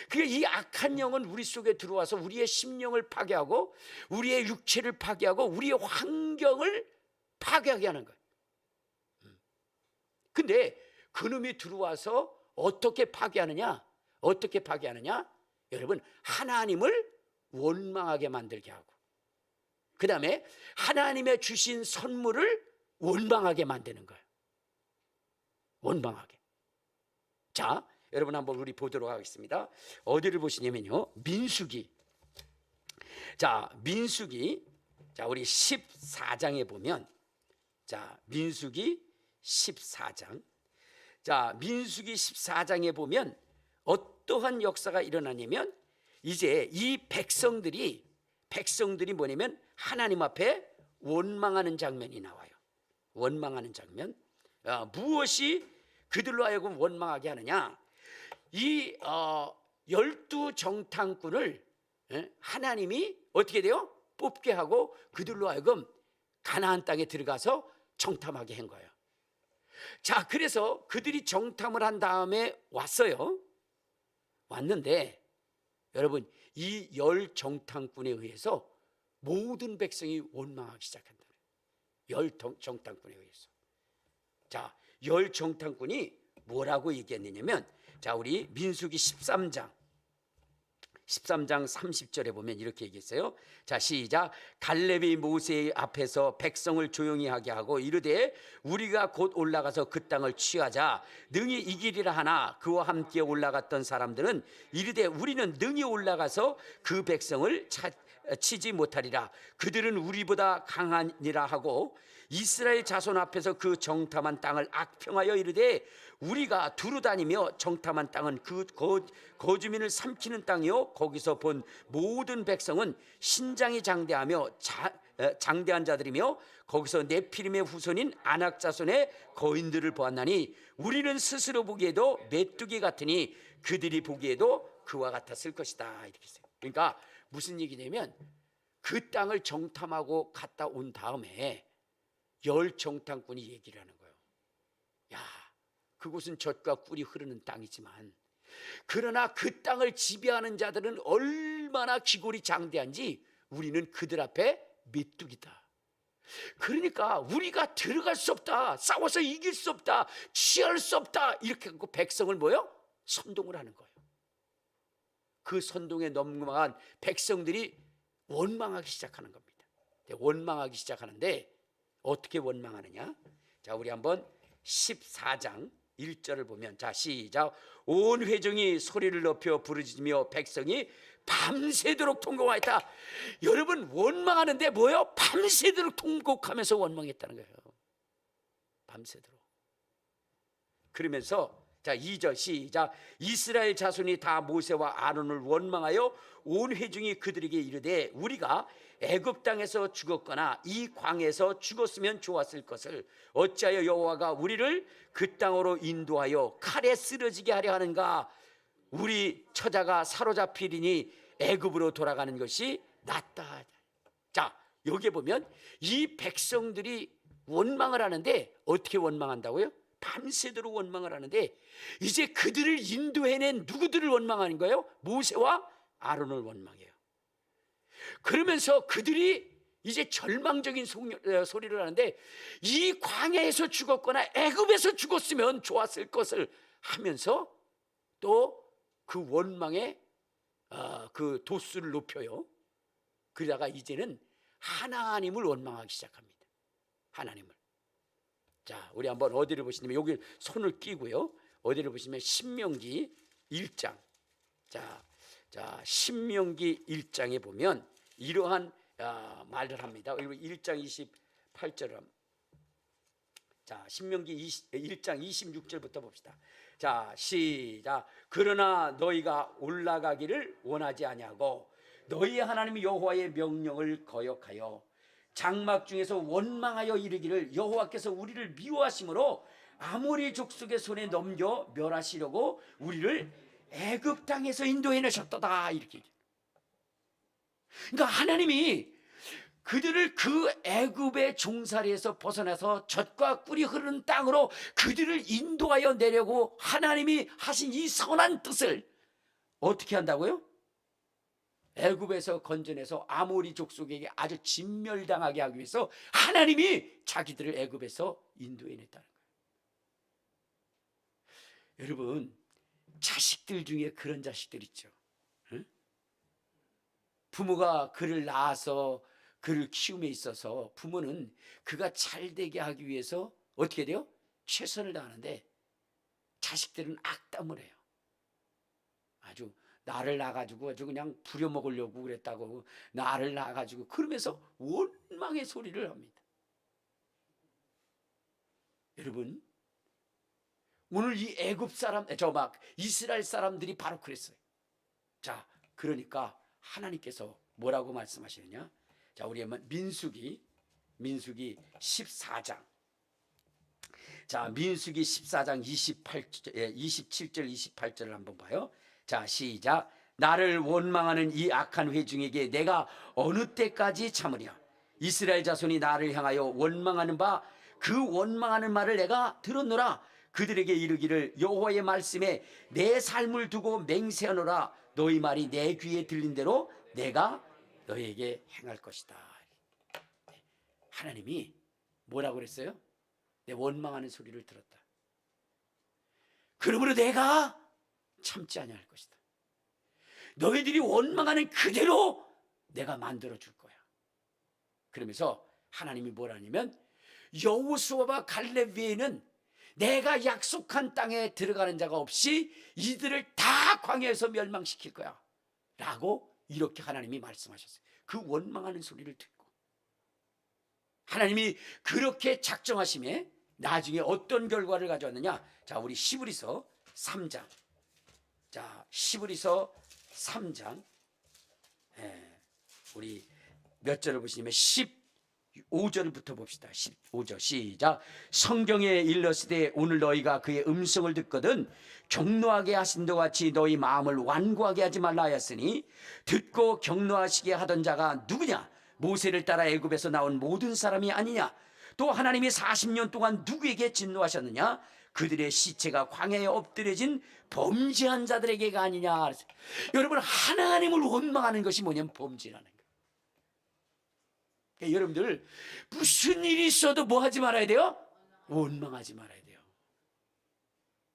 그러니까 이 악한 영은 우리 속에 들어와서 우리의 심령을 파괴하고 우리의 육체를 파괴하고 우리의 환경을 파괴하게 하는 거예요. 근데 그놈이 들어와서 어떻게 파괴하느냐? 여러분, 하나님을 원망하게 만들게 하고, 그 다음에 하나님의 주신 선물을 원망하게 만드는 거예요. 원망하게. 자, 여러분 한번 우리 보도록 하겠습니다. 어디를 보시냐면요, 민수기. 자, 우리 14장에 보면, 자, 민수기 14장. 자, 민수기 14장에 보면 어떠한 역사가 일어나냐면, 이제 이 백성들이 뭐냐면 하나님 앞에 원망하는 장면이 나와요. 원망하는 장면. 무엇이 그들로 하여금 원망하게 하느냐? 이 12정탐꾼을 하나님이 어떻게 돼요? 뽑게 하고 그들로 하여금 가나안 땅에 들어가서 정탐하게 한 거예요. 자, 그래서 그들이 정탐을 한 다음에 왔는데 여러분, 이 10정탐꾼에 의해서 모든 백성이 원망하기 시작한다. 10정탐꾼에 의해서. 자, 10정탐꾼이 뭐라고 얘기했느냐면, 자, 우리 민수기 13장 30절에 보면 이렇게 얘기했어요. 자, 시작. 갈렙이 모세 앞에서 백성을 조용히 하게 하고 이르되 우리가 곧 올라가서 그 땅을 취하자 능히 이기리라 하나 그와 함께 올라갔던 사람들은 이르되 우리는 능히 올라가서 그 백성을 치지 못하리라. 그들은 우리보다 강하니라 하고 이스라엘 자손 앞에서 그 정탐한 땅을 악평하여 이르되 우리가 두루 다니며 정탐한 땅은 그 거주민을 삼키는 땅이요 거기서 본 모든 백성은 신장이 장대하며 장대한 자들이며 거기서 네피림의 후손인 아낙 자손의 거인들을 보았나니 우리는 스스로 보기에도 메뚜기 같으니 그들이 보기에도 그와 같았을 것이다. 이렇게 했어요. 그러니까 무슨 얘기냐면 그 땅을 정탐하고 갔다 온 다음에 10정탐꾼이 얘기를 하는 거예요. 야, 그곳은 젖과 꿀이 흐르는 땅이지만, 그러나 그 땅을 지배하는 자들은 얼마나 기골이 장대한지 우리는 그들 앞에 메뚜기다. 그러니까 우리가 들어갈 수 없다, 싸워서 이길 수 없다, 취할 수 없다, 이렇게 하고 백성을 뭐요? 선동을 하는 거예요. 그 선동에 넘어간 백성들이 원망하기 시작하는 겁니다. 원망하기 시작하는데 어떻게 원망하느냐? 자, 우리 한번 14장 1절을 보면, 자, 시작. 온 회중이 소리를 높여 부르짖으며 백성이 밤새도록 통곡하였다. 여러분, 원망하는데 뭐예요? 밤새도록 통곡하면서 원망했다는 거예요. 밤새도록. 그러면서 자, 2절 시작. 이스라엘 자손이 다 모세와 아론을 원망하여 온 회중이 그들에게 이르되 우리가 애굽 땅에서 죽었거나 이 광에서 죽었으면 좋았을 것을 어찌하여 여호와가 우리를 그 땅으로 인도하여 칼에 쓰러지게 하려 하는가? 우리 처자가 사로잡히리니 애굽으로 돌아가는 것이 낫다. 자, 여기 보면 이 백성들이 원망을 하는데 어떻게 원망한다고요? 밤새도록 원망을 하는데, 이제 그들을 인도해낸 누구들을 원망하는 거예요? 모세와 아론을 원망해요. 그러면서 그들이 이제 절망적인 소리를 하는데, 이 광야에서 죽었거나 애굽에서 죽었으면 좋았을 것을 하면서 또 그 원망의 그 도수를 높여요. 그러다가 이제는 하나님을 원망하기 시작합니다. 하나님을. 자, 우리 한번 어디를 보시냐면, 여기 손을 끼고요, 어디를 보시면 신명기 1장. 자, 신명기 1장에 보면 이러한 말을 합니다. 1장 28절을. 자, 신명기 1장 26절부터 봅시다. 자, 시작. 그러나 너희가 올라가기를 원하지 아니하고 너희 하나님 여호와의 명령을 거역하여 장막 중에서 원망하여 이르기를 여호와께서 우리를 미워하심으로 아모리 족속의 손에 넘겨 멸하시려고 우리를 애굽 땅에서 인도해내셨도다, 이렇게. 그러니까 하나님이 그들을 그 애굽의 종살이에서 벗어나서 젖과 꿀이 흐르는 땅으로 그들을 인도하여 내려고 하나님이 하신 이 선한 뜻을 어떻게 한다고요? 애굽에서 건져내서 아모리 족속에게 아주 진멸당하게 하기 위해서 하나님이 자기들을 애굽에서 인도해냈다는 거예요. 여러분, 자식들 중에 그런 자식들 있죠. 응? 부모가 그를 낳아서 그를 키움에 있어서 부모는 그가 잘 되게 하기 위해서 어떻게 돼요? 최선을 다하는데 자식들은 악담을 해요. 아주 나를 낳아가지고 아주 그냥 부려먹으려고 그랬다고, 나를 낳아가지고, 그러면서 원망의 소리를 합니다. 여러분, 오늘 이 애굽 사람, 이스라엘 사람들이 바로 그랬어요. 자, 그러니까 하나님께서 뭐라고 말씀하시느냐? 자, 우리 한번 민수기 14장. 자, 민수기 14장 27절 28절을 한번 봐요. 자, 시작. 나를 원망하는 이 악한 회중에게 내가 어느 때까지 참으랴? 이스라엘 자손이 나를 향하여 원망하는 바 그 원망하는 말을 내가 들었노라. 그들에게 이르기를 여호와의 말씀에 내 삶을 두고 맹세하노라. 너희 말이 내 귀에 들린 대로 내가 너희에게 행할 것이다. 하나님이 뭐라고 그랬어요? 내 원망하는 소리를 들었다. 그러므로 내가 참지 아니할 것이다. 너희들이 원망하는 그대로 내가 만들어 줄 거야. 그러면서 하나님이 뭐라냐면 여호수아와 갈렙 외에는 내가 약속한 땅에 들어가는 자가 없이 이들을 다 광야에서 멸망시킬 거야 라고 이렇게 하나님이 말씀하셨어요. 그 원망하는 소리를 듣고 하나님이 그렇게 작정하심에 나중에 어떤 결과를 가져왔느냐? 자, 우리 시브리서 3장. 자, 시브리서 3장. 우리 몇 절을 보시냐면 15절부터 봅시다. 15절 시작. 성경에 일렀으되 오늘 너희가 그의 음성을 듣거든 격노하게 하신 것 같이 너희 마음을 완고하게 하지 말라 하였으니 듣고 격노하시게 하던 자가 누구냐? 모세를 따라 애굽에서 나온 모든 사람이 아니냐? 또 하나님이 40년 동안 누구에게 진노하셨느냐? 그들의 시체가 광야에 엎드려진 범죄한 자들에게가 아니냐. 여러분, 하나님을 원망하는 것이 뭐냐면 범죄라는 거예요. 그러니까 여러분들 무슨 일이 있어도 뭐 하지 말아야 돼요? 원망하지 말아야 돼요.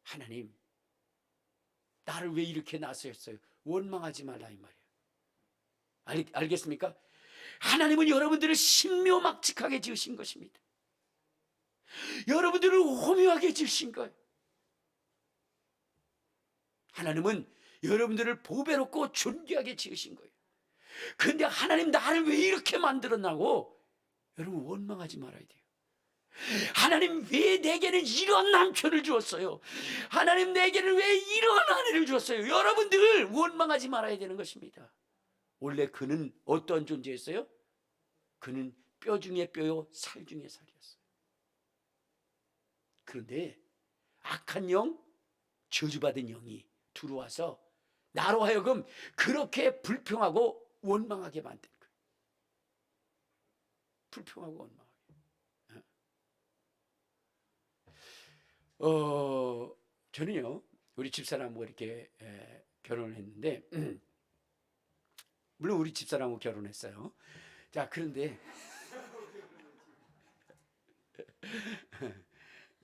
하나님, 나를 왜 이렇게 낳으셨어요? 원망하지 말라 이 말이에요. 알겠습니까? 하나님은 여러분들을 신묘막측하게 지으신 것입니다. 여러분들을 오묘하게 지으신 거예요. 하나님은 여러분들을 보배롭고 존귀하게 지으신 거예요. 그런데 하나님 나를 왜 이렇게 만들었나고 여러분 원망하지 말아야 돼요. 하나님 왜 내게는 이런 남편을 주었어요? 하나님 내게는 왜 이런 아내를 주었어요? 여러분들 원망하지 말아야 되는 것입니다. 원래 그는 어떤 존재였어요? 그는 뼈 중에 뼈요 살 중에 살이었어요. 그런데 악한 영, 저주받은 영이 들어와서 나로 하여금 그렇게 불평하고 원망하게 만든 거예요. 불평하고 원망하게. 저는요 우리 집사람하고 이렇게 결혼을 했는데 물론 우리 집사람하고 결혼했어요. 자, 그런데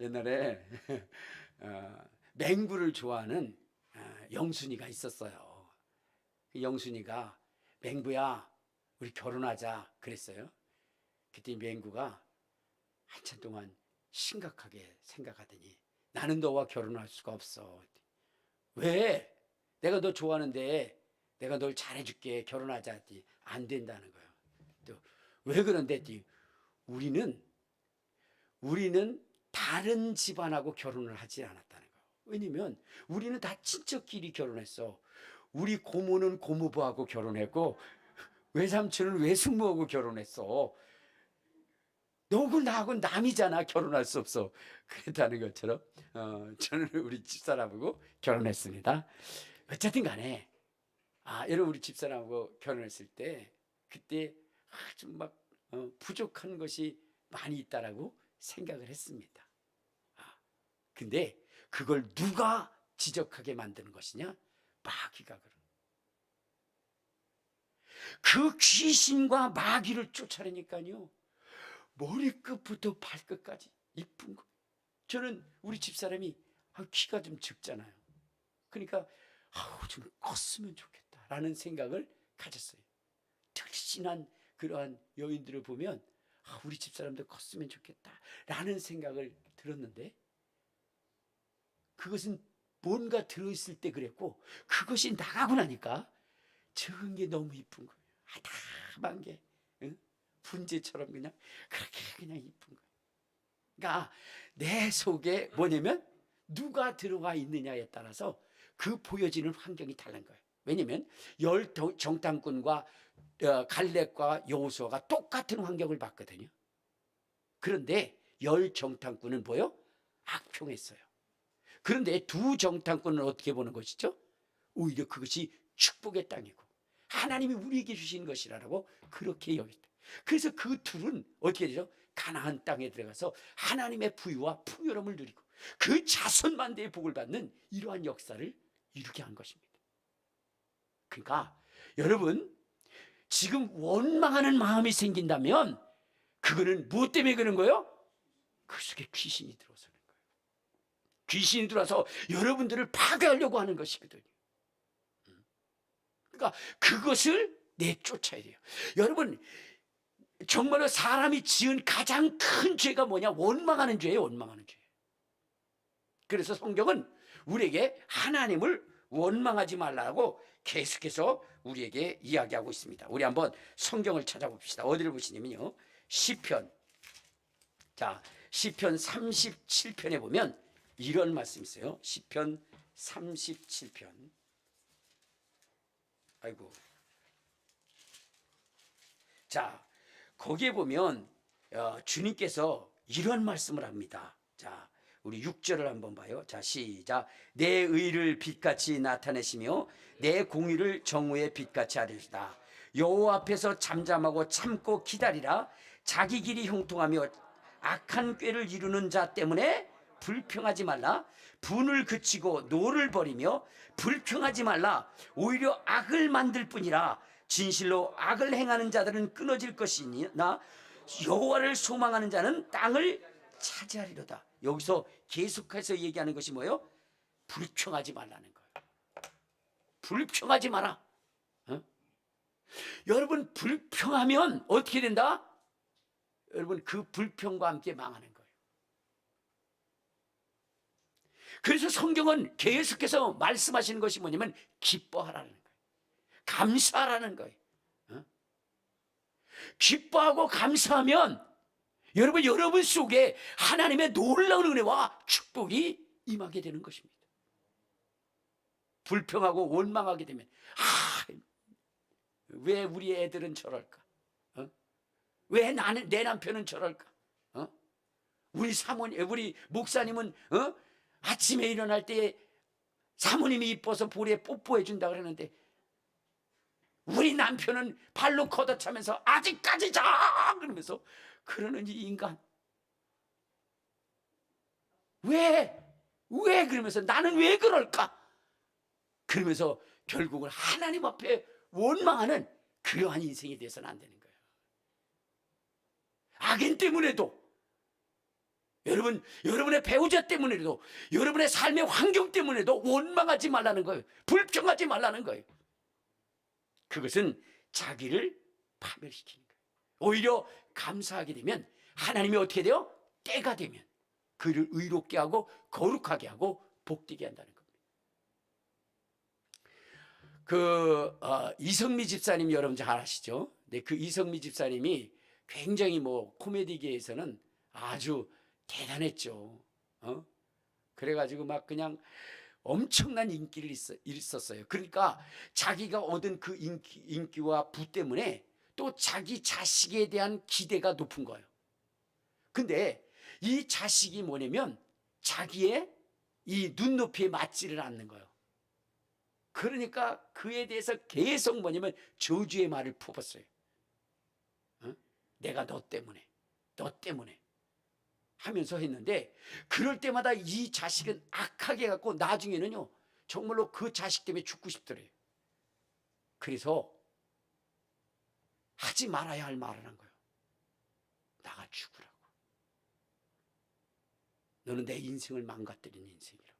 옛날에 맹구를 좋아하는 영순이가 있었어요. 영순이가 맹구야 우리 결혼하자 그랬어요. 그때 맹구가 한참 동안 심각하게 생각하더니 나는 너와 결혼할 수가 없어. 왜? 내가 너 좋아하는데 내가 널 잘해줄게 결혼하자 했더니 안 된다는 거예요. 또 왜 그런데 했더니 우리는 다른 집안하고 결혼을 하지 않았다는 거예요. 왜냐면 우리는 다 친척끼리 결혼했어. 우리 고모는 고모부하고 결혼했고 외삼촌은 외숙모하고 결혼했어. 너하고 나하고 남이잖아. 결혼할 수 없어. 그랬다는 것처럼 저는 우리 집사람하고 결혼했습니다. 어쨌든 간에 여러분 우리 집사람하고 결혼했을 때 그때 좀 막 부족한 것이 많이 있다라고 생각을 했습니다. 근데 그걸 누가 지적하게 만드는 것이냐? 마귀가 그런. 그 귀신과 마귀를 쫓아내니까요. 머리끝부터 발끝까지 이쁜 거. 저는 우리 집사람이 키가 좀 적잖아요. 그러니까 좀 컸으면 좋겠다라는 생각을 가졌어요. 특신한 그러한 여인들을 보면 우리 집사람도 컸으면 좋겠다라는 생각을 들었는데 그것은 뭔가 들어있을 때 그랬고 그것이 나가고 나니까 적은 게 너무 이쁜 거예요. 아담한 게 분재처럼 그냥 그렇게 그냥 이쁜 거예요. 그러니까 내 속에 뭐냐면 누가 들어와 있느냐에 따라서 그 보여지는 환경이 다른 거예요. 왜냐면 열 정탐꾼과 갈렙과 여호수아가 똑같은 환경을 봤거든요. 그런데 열 정탐꾼은 뭐요? 악평했어요. 그런데 두 정탐꾼은 어떻게 보는 것이죠? 오히려 그것이 축복의 땅이고 하나님이 우리에게 주신 것이라고 그렇게 여겼다. 그래서 그 둘은 어떻게 되죠? 가나안 땅에 들어가서 하나님의 부유와 풍요로움을 누리고 그 자손만대의 복을 받는 이러한 역사를 이루게 한 것입니다. 그러니까 여러분 지금 원망하는 마음이 생긴다면 그거는 무엇 때문에 그런 거예요? 그 속에 귀신이 들어서는 거예요. 귀신이 들어와서 여러분들을 파괴하려고 하는 것이거든요. 그러니까 그것을 내쫓아야 돼요. 여러분 정말로 사람이 지은 가장 큰 죄가 뭐냐? 원망하는 죄예요. 원망하는 죄. 그래서 성경은 우리에게 하나님을 원망하지 말라고 계속해서 우리에게 이야기하고 있습니다. 우리 한번 성경을 찾아봅시다. 어디를 보시냐면요. 시편. 자, 시편 37편에 보면 이런 말씀이 있어요. 시편 37편. 아이고. 자, 거기에 보면 주님께서 이런 말씀을 합니다. 자, 우리 6절을 한번 봐요. 자, 시작. 내 의를 빛같이 나타내시며 내 공의를 정오의 빛같이 하리로다. 여호와 앞에서 잠잠하고 참고 기다리라. 자기 길이 형통하며 악한 꾀를 이루는 자 때문에 불평하지 말라. 분을 그치고 노를 버리며 불평하지 말라. 오히려 악을 만들 뿐이라. 진실로 악을 행하는 자들은 끊어질 것이나 여호와를 소망하는 자는 땅을 차지하리로다. 여기서 계속해서 얘기하는 것이 뭐예요? 불평하지 말라는 거예요. 불평하지 마라. 어? 여러분, 불평하면 어떻게 된다? 여러분, 그 불평과 함께 망하는 거예요. 그래서 성경은 계속해서 말씀하시는 것이 뭐냐면 기뻐하라는 거예요. 감사하라는 거예요. 어? 기뻐하고 감사하면 여러분 속에 하나님의 놀라운 은혜와 축복이 임하게 되는 것입니다. 불평하고 원망하게 되면 왜 우리 애들은 저럴까? 어? 왜 내 남편은 저럴까? 어? 우리 목사님은 아침에 일어날 때 사모님이 이뻐서 볼에 뽀뽀해 준다 그러는데 우리 남편은 발로 걷어차면서 아직까지 자 그러면서 그러는 이 인간 왜 그러면서 나는 왜 그럴까? 그러면서 결국은 하나님 앞에 원망하는 그러한 인생이 돼서는 안 되는 거예요. 악인 때문에도 여러분의 배우자 때문에도 여러분의 삶의 환경 때문에도 원망하지 말라는 거예요. 불평하지 말라는 거예요. 그것은 자기를 파멸시키는 거예요. 오히려 감사하게 되면 하나님이 어떻게 돼요? 때가 되면 그를 의롭게 하고 거룩하게 하고 복되게 한다는 겁니다. 이성미 집사님 여러분 잘 아시죠? 네, 그 이성미 집사님이 굉장히 코미디계에서는 아주 대단했죠. 그래가지고 막 그냥 엄청난 인기를 있었어요. 그러니까 자기가 얻은 그 인기와 부 때문에 또 자기 자식에 대한 기대가 높은 거예요. 근데 이 자식이 뭐냐면 자기의 이 눈높이에 맞지를 않는 거예요. 그러니까 그에 대해서 계속 뭐냐면 저주의 말을 퍼붓어요. 내가 너 때문에 하면서 했는데 그럴 때마다 이 자식은 악하게 갖고 나중에는요 정말로 그 자식 때문에 죽고 싶더래요. 그래서 하지 말아야 할 말을 한 거예요. 나가 죽으라고. 너는 내 인생을 망가뜨린 인생이라고.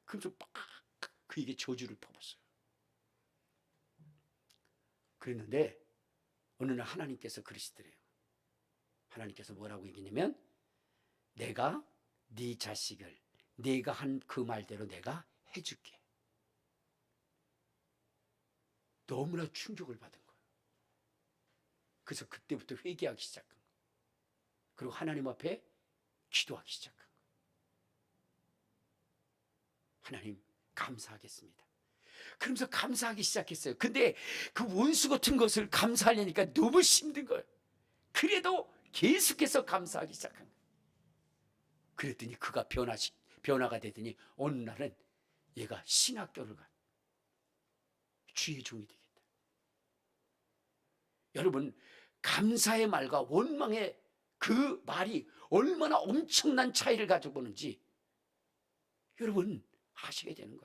그래서 막 그에게 저주를 퍼붓어요. 그랬는데 어느 날 하나님께서 그러시더래요. 하나님께서 뭐라고 얘기냐면 내가 네 자식을 네가 한 그 말대로 내가 해줄게. 너무나 충격을 받은 거예요. 그래서 그때부터 회개하기 시작한 거예요. 그리고 하나님 앞에 기도하기 시작한 거예요. 하나님 감사하겠습니다. 그러면서 감사하기 시작했어요. 근데 그 원수 같은 것을 감사하려니까 너무 힘든 거예요. 그래도 계속해서 감사하기 시작한 거예요. 그랬더니 그가 변화가 되더니 어느 날은 얘가 신학교를 가. 주의 종이 되겠다. 여러분, 감사의 말과 원망의 그 말이 얼마나 엄청난 차이를 가지고 오는지 여러분 아시게 되는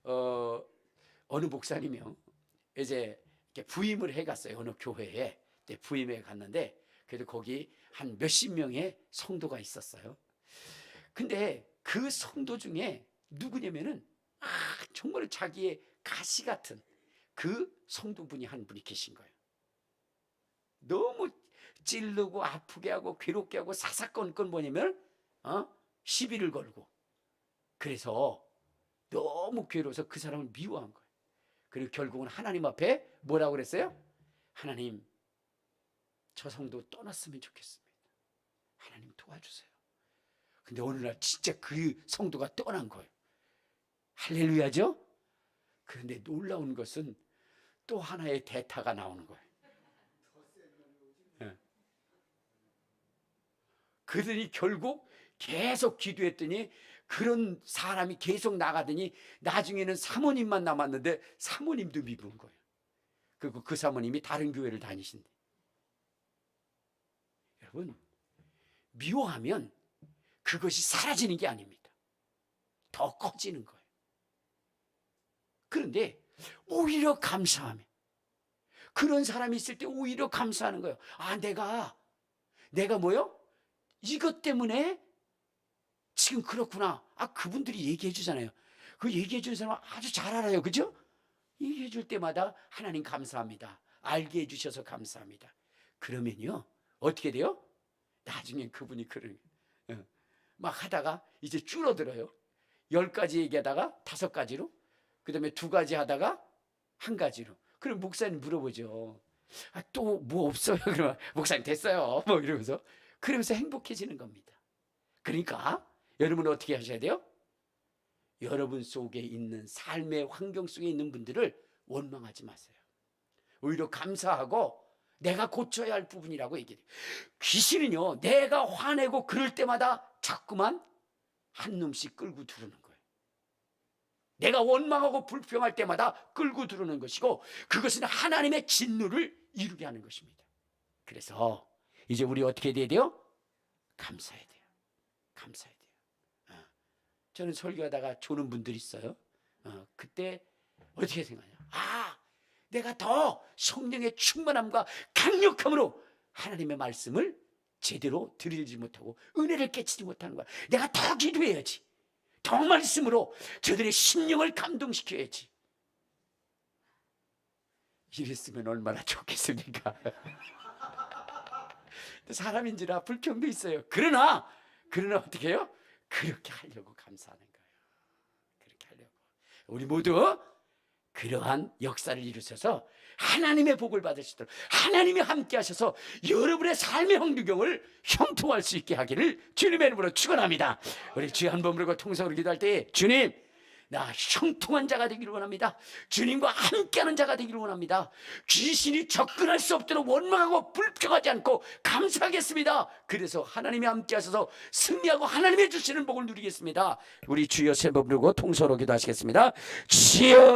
거예요. 어느 목사님이요 이제 부임을 해갔어요. 어느 교회에 부임해 갔는데 그래도 거기 한 몇십 명의 성도가 있었어요. 근데 그 성도 중에 누구냐면은 정말 자기의 가시 같은 그 성도분이 한 분이 계신 거예요. 너무 찌르고 아프게 하고 괴롭게 하고 사사건건 뭐냐면 시비를 걸고 그래서 너무 괴로워서 그 사람을 미워한 거예요. 그리고 결국은 하나님 앞에 뭐라고 그랬어요? 하나님 저 성도 떠났으면 좋겠습니다. 하나님 도와주세요. 근데 어느 날 진짜 그 성도가 떠난 거예요. 할렐루야죠? 그런데 놀라운 것은 또 하나의 대타가 나오는 거예요. 네. 그들이 결국 계속 기도했더니 그런 사람이 계속 나가더니 나중에는 사모님만 남았는데 사모님도 미운 거예요. 그리고 그 사모님이 다른 교회를 다니신대. 여러분, 미워하면 그것이 사라지는 게 아닙니다. 더 커지는 거예요. 그런데 오히려 감사하면, 그런 사람이 있을 때 오히려 감사하는 거예요. 아, 내가 뭐요? 이것 때문에 지금 그렇구나. 아, 그분들이 얘기해 주잖아요. 그 얘기해 주는 사람은 아주 잘 알아요. 그죠? 얘기해 줄 때마다 하나님 감사합니다. 알게 해 주셔서 감사합니다. 그러면요, 어떻게 돼요? 나중에 그분이 막 하다가 이제 줄어들어요. 10가지 얘기하다가 5가지로, 그 다음에 2가지 하다가 1가지로. 그럼 목사님 물어보죠. 아, 또 뭐 없어요? 그러면 목사님 됐어요. 뭐 이러면서. 그러면서 행복해지는 겁니다. 그러니까 여러분은 어떻게 하셔야 돼요? 여러분 속에 있는 삶의 환경 속에 있는 분들을 원망하지 마세요. 오히려 감사하고 내가 고쳐야 할 부분이라고 얘기해요. 귀신은요, 내가 화내고 그럴 때마다 자꾸만 한 놈씩 끌고 들어오는 거예요. 내가 원망하고 불평할 때마다 끌고 들어오는 것이고, 그것은 하나님의 진노를 이루게 하는 것입니다. 그래서 이제 우리 어떻게 돼야 돼요? 감사해야 돼요. 감사해야 돼요. 저는 설교하다가 조는 분들이 있어요. 그때 어떻게 생각하냐? 아, 내가 더 성령의 충만함과 강력함으로 하나님의 말씀을 제대로 들이지 못하고 은혜를 깨치지 못하는 거야. 내가 더 기도해야지. 더 말씀으로 저들의 심령을 감동시켜야지. 이랬으면 얼마나 좋겠습니까? 사람인지라 불평도 있어요. 그러나 어떻게 해요? 그렇게 하려고 감사하는 거예요. 그렇게 하려고. 우리 모두 그러한 역사를 이루셔서 하나님의 복을 받을 수 있도록 하나님이 함께 하셔서 여러분의 삶의 환경을 형통할 수 있게 하기를 주님의 이름으로 축원합니다. 우리 주여 한 번 부르고 통성으로 기도할 때, 주님, 나 형통한 자가 되기를 원합니다. 주님과 함께하는 자가 되기를 원합니다. 귀신이 접근할 수 없도록 원망하고 불평하지 않고 감사하겠습니다. 그래서 하나님이 함께 하셔서 승리하고 하나님의 주시는 복을 누리겠습니다. 우리 주여 세 번 부르고 통성으로 기도하시겠습니다. 주여.